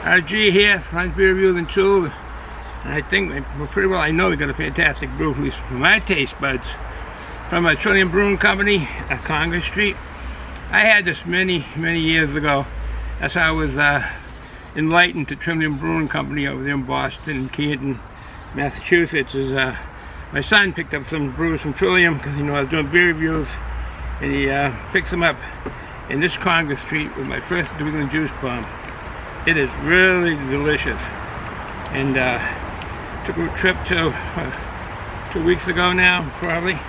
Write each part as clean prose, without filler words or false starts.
RG here, Front Beer Review and Tool, and I think pretty well I know we got a fantastic brew, at least for my taste buds, from a TRILLIUM Brewing Company at Congress Street. I had this many years ago. That's how I was enlightened to TRILLIUM Brewing Company over there in Boston and Canton, Massachusetts. My son picked up some brews from TRILLIUM because I was doing beer reviews, and he picks them up in this Congress Street with my first New England juice bomb. It is really delicious, and took a trip to 2 weeks ago now, probably.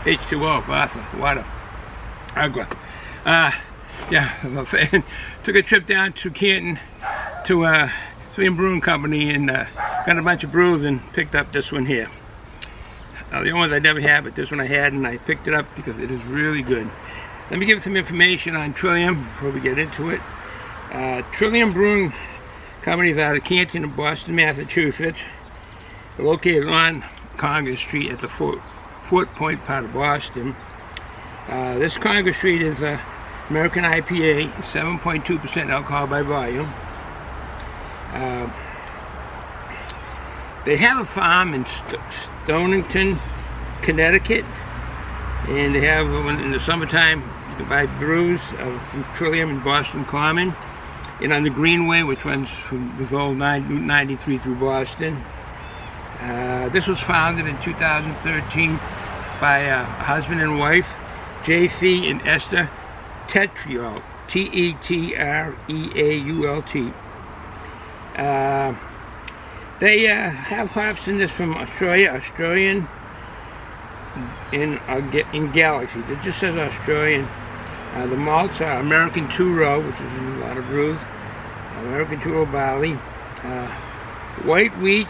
H2O, water, agua. Yeah, as I was saying, took a trip down to Canton to TRILLIUM Brewing Company and got a bunch of brews and picked up this one here. The only ones I never had, but this one I had, and I picked it up because it is really good. Let me give some information on TRILLIUM before we get into it. TRILLIUM Brewing Company is out of Canton and Boston, Massachusetts. They're located on Congress Street at the Fort Point part of Boston. This Congress Street is American IPA, 7.2% alcohol by volume. They have a farm in Stonington, Connecticut, and they have in the summertime you can buy brews from TRILLIUM in Boston Common, and on the Greenway, which runs from this old Route 93 through Boston. This was founded in 2013 by a husband and wife, JC and Esther Tetrault, T-E-T-R-E-A-U-L-T. They have hops in this from Australian in Galaxy. It just says Australian. The malts are American two-row, which is in a lot of brews. American two-row barley. White wheat,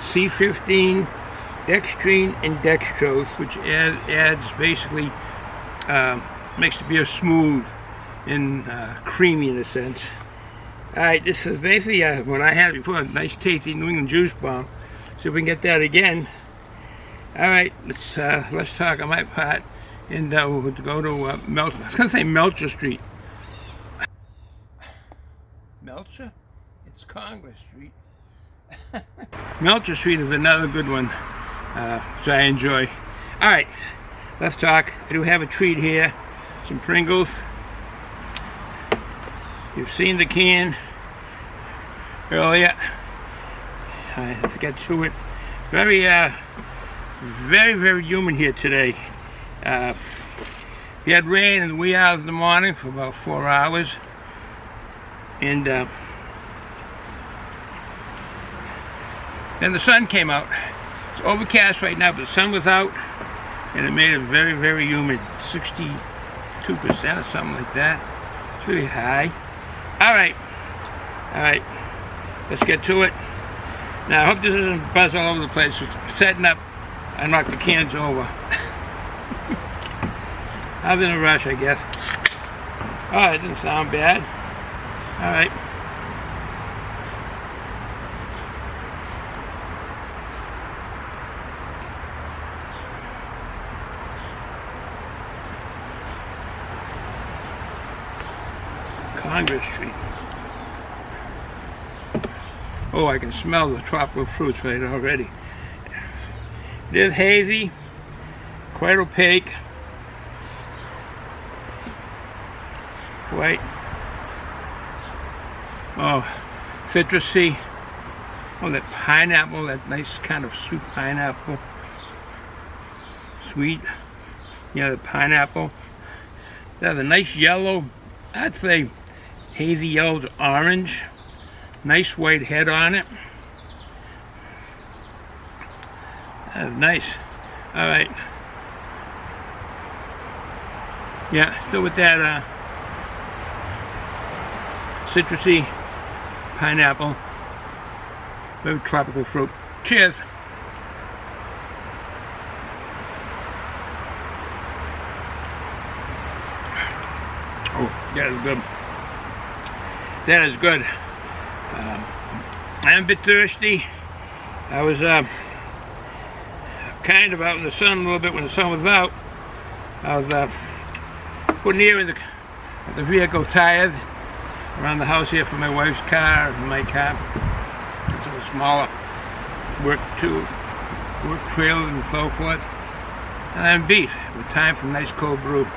C15, dextrine, and dextrose, which adds basically, makes the beer smooth and creamy in a sense. Alright, this is basically what I had before, a nice tasty New England juice bomb. See if we can get that again. Alright, let's talk on my part, and we'll go to Melcher. I was going to say Melcher Street. Melcher? It's Congress Street. Melcher Street is another good one, which I enjoy. Alright, let's talk. I do have a treat here, some Pringles. You've seen the can earlier. Let's get to it. Very humid here today. We had rain in the wee hours of the morning for about 4 hours, and then the sun came out. It's overcast right now, but the sun was out, and it made it very humid. 62% or something like that. It's really high. Alright, let's get to it. Now I hope this doesn't buzz all over the place. Just setting up, I knocked the cans over. I was in a rush, I guess. Oh, it didn't sound bad. Alright. Congress Street. Oh, I can smell the tropical fruits right already. It is hazy, quite opaque, white. Oh, citrusy. Oh, that pineapple, that nice kind of sweet pineapple. Sweet. Yeah, the pineapple. That's a nice yellow, I'd say hazy yellow to orange. Nice white head on it. That's nice. Alright. Yeah, so with that citrusy pineapple, very tropical fruit. Cheers. Oh, that is good. That is good. I am a bit thirsty. I was kind of out in the sun a little bit when the sun was out. I was putting air in the vehicle tires around the house here for my wife's car and my car. Some of the smaller work tools, work trailers and so forth. And I'm beat with time for a nice cold brew.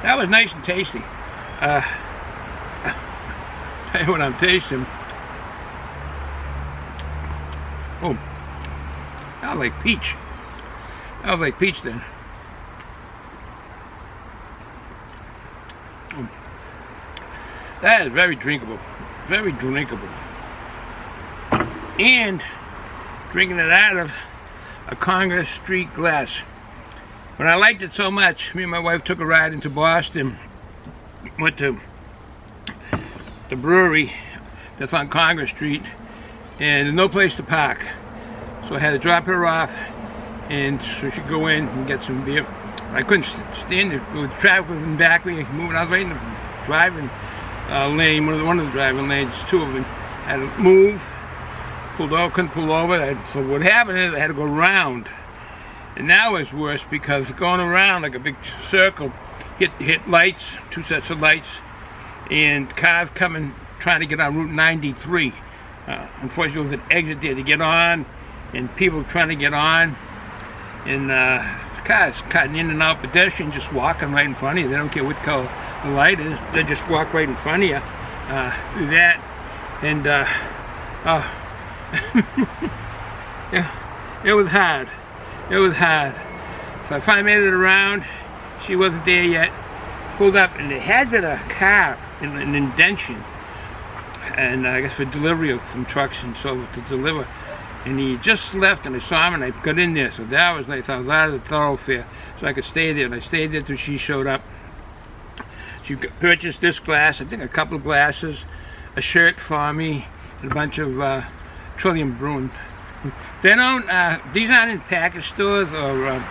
That was nice and tasty. Tell you what I'm tasting. Oh, that was like peach. That was like peach then. Oh. That is very drinkable. Very drinkable. And drinking it out of a Congress Street glass. When I liked it so much, me and my wife took a ride into Boston. Went to the brewery that's on Congress Street, and there's no place to park. So I had to drop her off, and so she could go in and get some beer. I couldn't stand it. The traffic was in back of me, moving. I was right in the driving lane, one of the driving lanes, two of them. I had to move, pulled over, couldn't pull over. So what happened is I had to go around. And now it's worse because going around like a big circle, hit lights, two sets of lights, and cars coming, trying to get on Route 93. Unfortunately, there was an exit there to get on, and people trying to get on, and cars cutting in and out, pedestrians just walking right in front of you. They don't care what color the light is, they just walk right in front of you through that. And yeah, it was hard. It was hard. So I finally made it around. She wasn't there yet. Pulled up, and there had been a car in an indention, and I guess for delivery of some trucks and so to deliver. And he just left, and I saw him, and I got in there. So that was nice. I was out of the thoroughfare, so I could stay there. And I stayed there till she showed up. She purchased this glass, I think a couple of glasses, a shirt for me, and a bunch of TRILLIUM Brewing. They don't, these aren't in package stores or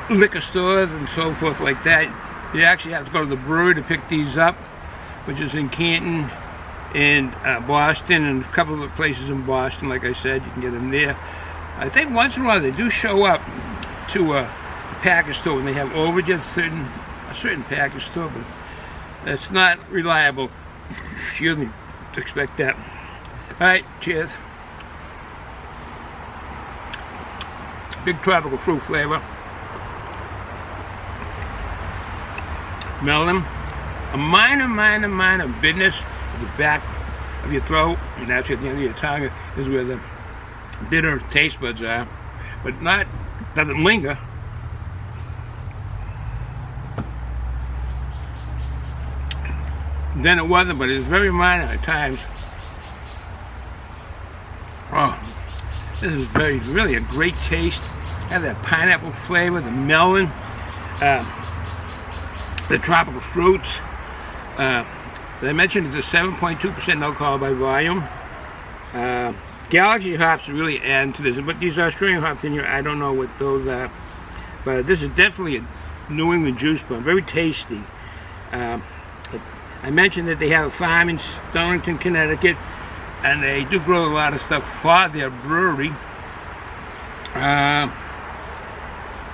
liquor stores and so forth like that. You actually have to go to the brewery to pick these up, which is in Canton and Boston, and a couple of places in Boston. Like I said, you can get them there. I think once in a while they do show up to a package store when they have overages, a certain package store, but it's not reliable. Excuse me, to expect that. All right, cheers. Big tropical fruit flavor. Melon. A minor bitterness at the back of your throat, and actually at the end of your tongue is where the bitter taste buds are, but doesn't linger. Then it wasn't, but it's very minor at times. Oh, this is really a great taste. Have that pineapple flavor, the melon, the tropical fruits. As I mentioned, it's a 7.2% alcohol by volume. Galaxy hops really add to this, but these Australian hops in here, I don't know what those are. But this is definitely a New England juice bomb, very tasty. I mentioned that they have a farm in Stonington, Connecticut, and they do grow a lot of stuff for their brewery.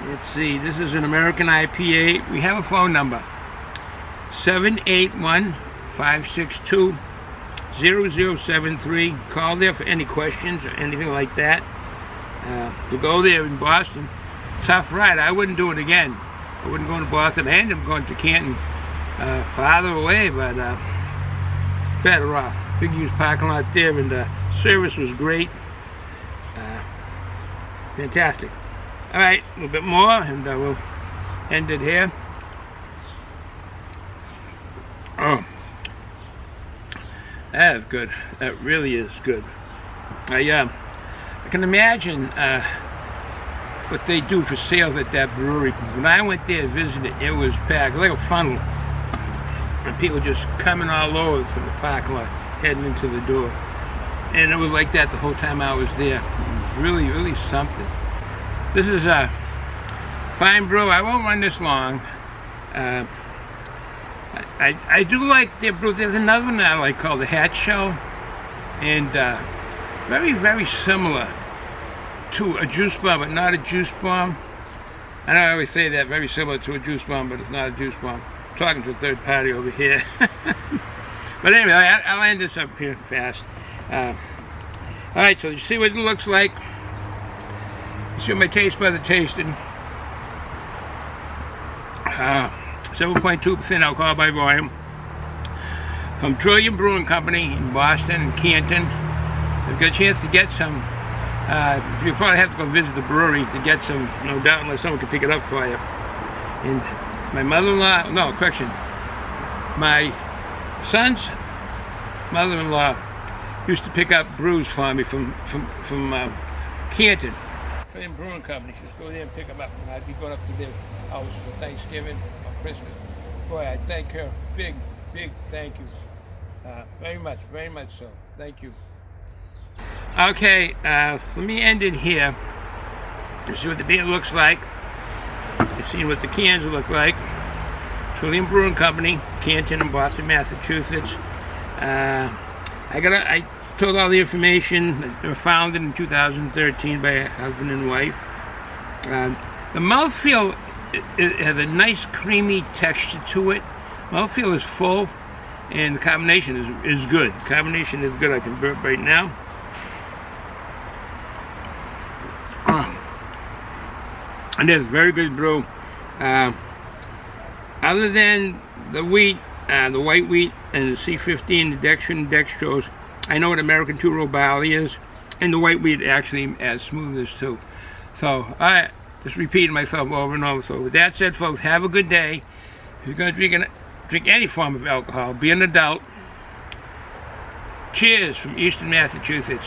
Let's see, this is an American IPA. We have a phone number, 781-562-0073. Call there for any questions or anything like that. To go there in Boston, tough ride. I wouldn't do it again. I wouldn't go to Boston. I ended up going to Canton, farther away, but better off. Big used parking lot there, and the service was great. Fantastic. All right, a little bit more, and we'll end it here. Oh, that is good. That really is good. I can imagine what they do for sales at that brewery. When I went there to visit it, it was packed. It was like a funnel, and people just coming all over from the parking lot, heading into the door. And it was like that the whole time I was there. It was really, really something. This is a fine brew. I won't run this long. I do like their brew. There's another one that I like called the Hatch Shell, and very, very similar to a juice bomb, but not a juice bomb. I know I always say that, very similar to a juice bomb, but it's not a juice bomb. I'm talking to a third party over here. But anyway, I'll end this up here fast. Alright, so you see what it looks like. You see what my taste buds are tasting. 7.2% alcohol by volume. From TRILLIUM Brewing Company in Boston and Canton. I've got a chance to get some. You probably have to go visit the brewery to get some, no doubt, unless someone can pick it up for you. And my mother-in-law, no, correction, my son's mother-in-law used to pick up brews for me from Canton. TRILLIUM Brewing Company. She used to go there and pick them up, and I'd be going up to their house for Thanksgiving or Christmas. Boy, I thank her. Big thank you. Very much so. Thank you. Okay, let me end it here. You see what the beer looks like. You've seen what the cans look like. TRILLIUM Brewing Company, Canton in Boston, Massachusetts. I told all the information. They were founded in 2013 by a husband and wife. The mouthfeel, it has a nice creamy texture to it. Mouthfeel is full, and the combination is good. The combination is good. I can burp right now. And it's a very good brew. Other than the wheat, the white wheat, and the C15, the dextrin and dextrose, I know what American two-row barley is, and the white wheat actually adds smoothness too. So, I just repeating myself over and over. So, with that said, folks, have a good day. If you're going to drink any form of alcohol, be an adult. Cheers from Eastern Massachusetts.